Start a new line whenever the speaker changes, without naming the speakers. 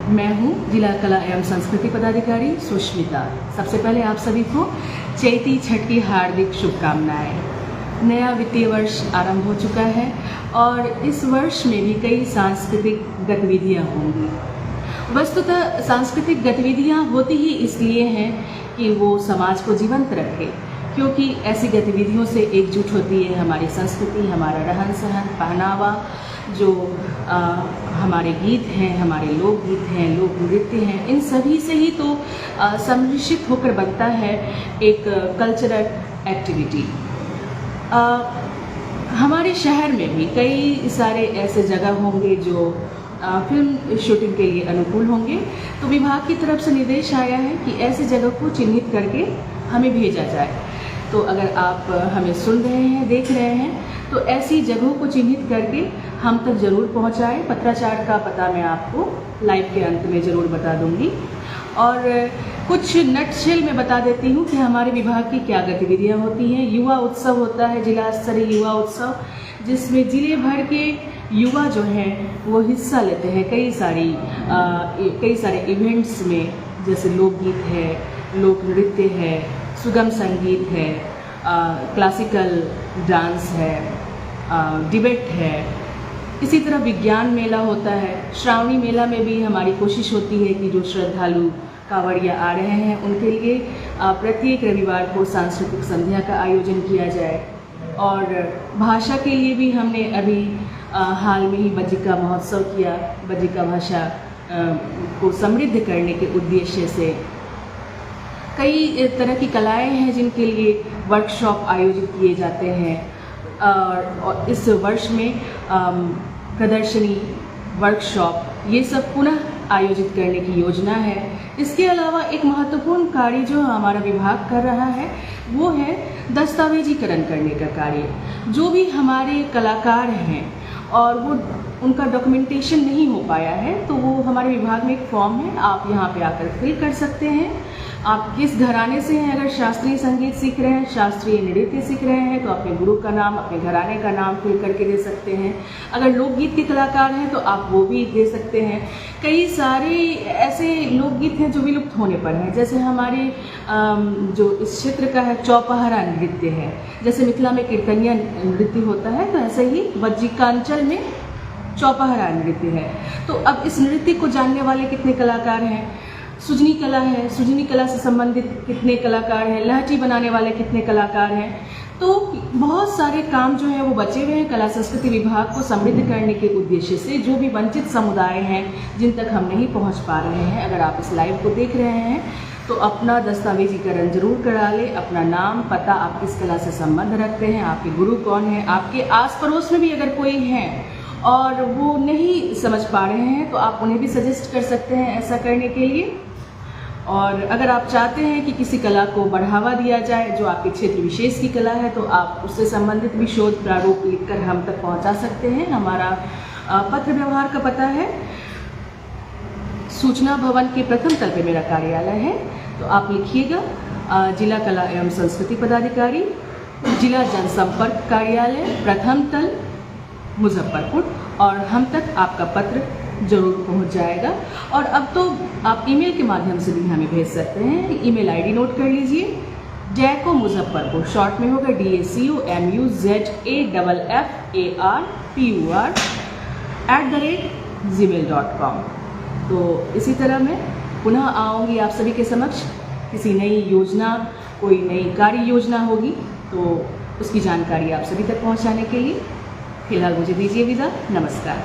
मैं हूँ जिला कला एवं संस्कृति पदाधिकारी सुष्मिता। सबसे पहले आप सभी को चैती छठ की हार्दिक शुभकामनाएं। नया वित्तीय वर्ष आरंभ हो चुका है और इस वर्ष में भी कई सांस्कृतिक गतिविधियां होंगी। वस्तुतः सांस्कृतिक गतिविधियां होती ही इसलिए हैं कि वो समाज को जीवंत रखे, क्योंकि ऐसी गतिविधियों से एकजुट होती है हमारी संस्कृति, हमारा रहन सहन, पहनावा, जो हमारे गीत हैं, हमारे लोकगीत हैं, लोक नृत्य हैं, इन सभी से ही तो सम्मिश्रित होकर बनता है एक कल्चरल एक्टिविटी। हमारे शहर में भी कई सारे ऐसे जगह होंगे जो फिल्म शूटिंग के लिए अनुकूल होंगे, तो विभाग की तरफ से निर्देश आया है कि ऐसी जगह को चिन्हित करके हमें भेजा जाए। तो अगर आप हमें सुन रहे हैं, देख रहे हैं, तो ऐसी जगहों को चिन्हित करके हम तक ज़रूर पहुंचाएं। पत्राचार का पता मैं आपको लाइव के अंत में ज़रूर बता दूंगी। और कुछ नटशेल में बता देती हूँ कि हमारे विभाग की क्या गतिविधियाँ होती हैं। युवा उत्सव होता है, जिला स्तरीय युवा उत्सव, जिसमें जिले भर के युवा जो हैं वो हिस्सा लेते हैं कई सारे इवेंट्स में, जैसे लोकगीत है, लोक नृत्य है, सुगम संगीत है, क्लासिकल डांस है, डिबेट है। इसी तरह विज्ञान मेला होता है। श्रावणी मेला में भी हमारी कोशिश होती है कि जो श्रद्धालु कांवड़िया आ रहे हैं उनके लिए प्रत्येक रविवार को सांस्कृतिक संध्या का आयोजन किया जाए। और भाषा के लिए भी हमने अभी हाल में ही बज्जिका महोत्सव किया। बज्जिका भाषा को समृद्ध करने के उद्देश्य से कई तरह की कलाएं हैं जिनके लिए वर्कशॉप आयोजित किए जाते हैं। और इस वर्ष में प्रदर्शनी, वर्कशॉप, ये सब पुनः आयोजित करने की योजना है। इसके अलावा एक महत्वपूर्ण कार्य जो हमारा विभाग कर रहा है वो है दस्तावेजीकरण करने का कार्य। जो भी हमारे कलाकार हैं और वो उनका डॉक्यूमेंटेशन नहीं हो पाया है, तो वो हमारे विभाग में एक फॉर्म है, आप यहाँ पे आकर फिल कर सकते हैं। आप किस घराने से हैं, अगर शास्त्रीय संगीत सीख रहे हैं, शास्त्रीय नृत्य सीख रहे हैं, तो अपने गुरु का नाम, अपने घराने का नाम फिल करके दे सकते हैं। अगर लोकगीत के कलाकार हैं तो आप वो भी दे सकते हैं। कई सारे ऐसे लोकगीत हैं जो विलुप्त होने पर हैं, जैसे हमारे जो इस क्षेत्र का है चौपहरा नृत्य है, जैसे मिथिला में कीर्तनिया नृत्य होता है, तो ऐसे ही बज्जिकांचल में चौपहरा नृत्य है। तो अब इस नृत्य को जानने वाले कितने कलाकार हैं? सुजनी कला है, सुजनी कला से संबंधित कितने कलाकार हैं? लहठी बनाने वाले कितने कलाकार हैं? तो बहुत सारे काम जो है वो बचे हुए हैं कला संस्कृति विभाग को समृद्ध करने के उद्देश्य से। जो भी वंचित समुदाय हैं जिन तक हम नहीं पहुंच पा रहे हैं, अगर आप इस लाइव को देख रहे हैं तो अपना दस्तावेजीकरण जरूर करा लें। अपना नाम, पता, आप किस कला से संबंध रखते हैं, आपके गुरु कौन है, आपके आस पड़ोस में भी अगर कोई है और वो नहीं समझ पा रहे हैं तो आप उन्हें भी सजेस्ट कर सकते हैं ऐसा करने के लिए। और अगर आप चाहते हैं कि किसी कला को बढ़ावा दिया जाए जो आपके क्षेत्र विशेष की कला है, तो आप उससे संबंधित भी शोध प्रारूप लिखकर हम तक पहुंचा सकते हैं। हमारा पत्र व्यवहार का पता है, सूचना भवन के प्रथम तल पे मेरा कार्यालय है, तो आप लिखिएगा जिला कला एवं संस्कृति पदाधिकारी, जिला जनसंपर्क कार्यालय, प्रथम तल, मुजफ्फरपुर, और हम तक आपका पत्र जरूर पहुंच जाएगा। और अब तो आप ईमेल के माध्यम से भी हमें भेज सकते हैं। ईमेल आईडी नोट कर लीजिए, डैको मुजफ्फरपुर, शॉर्ट में होगा DACOMUZAFFARPUR@gmail.com। तो इसी तरह मैं पुनः आऊँगी आप सभी के समक्ष। किसी नई योजना, कोई नई कार्य योजना होगी तो उसकी जानकारी आप सभी तक पहुँचाने के लिए। फिलहाल मुझे दीजिए विदा। नमस्कार।